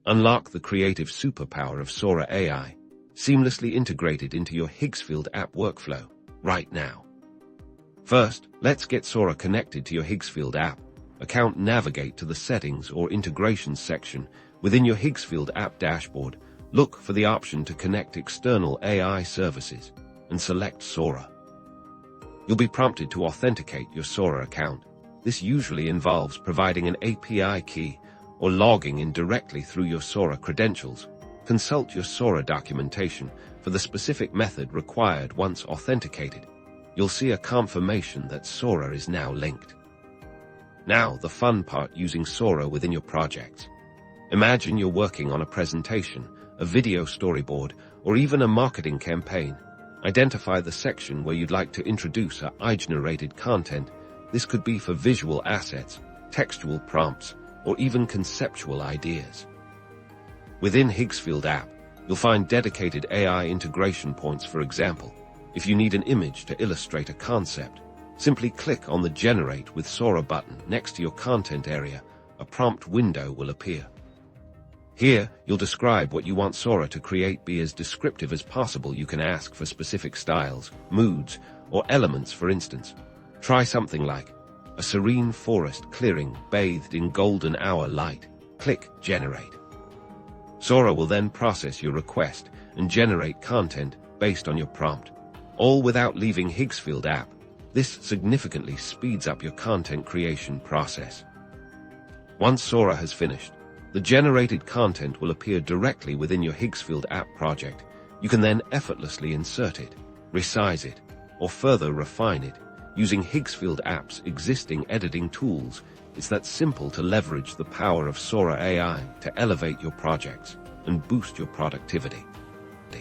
Unlock the creative superpower of Sora AI, seamlessly integrated into your Higgsfield app workflow right now. First, let's get Sora connected to your Higgsfield app account. Navigate to the Settings or Integrations section within your Higgsfield app dashboard. Look for the option to connect external AI services and select Sora. You'll be prompted to authenticate your Sora account. This usually involves providing an API key or logging in directly through your Sora credentials. Consult your Sora documentation for the specific method required. Once authenticated, you'll see a confirmation that Sora is now linked. Now, the fun part: using Sora within your projects. Imagine you're working on a presentation, a video storyboard, or even a marketing campaign. Identify the section where you'd like to introduce AI-generated content. This could be for visual assets, textual prompts, or even conceptual ideas. Within Higgsfield app, you'll find dedicated AI integration points. For example, if you need an image to illustrate a concept, simply click on the Generate with Sora button next to your content area. A prompt window will appear. Here, you'll describe what you want Sora to create. Be as descriptive as possible. You can ask for specific styles, moods, or elements. For instance, try something like a serene forest clearing bathed in golden hour light. Click Generate. Sora will then process your request and generate content based on your prompt, all without leaving Higgsfield app. This significantly speeds up your content creation process. Once Sora has finished, the generated content will appear directly within your Higgsfield app project. You can then effortlessly insert it, resize it, or further refine it using Higgsfield app's existing editing tools. It's that simple to leverage the power of Sora AI to elevate your projects and boost your productivity.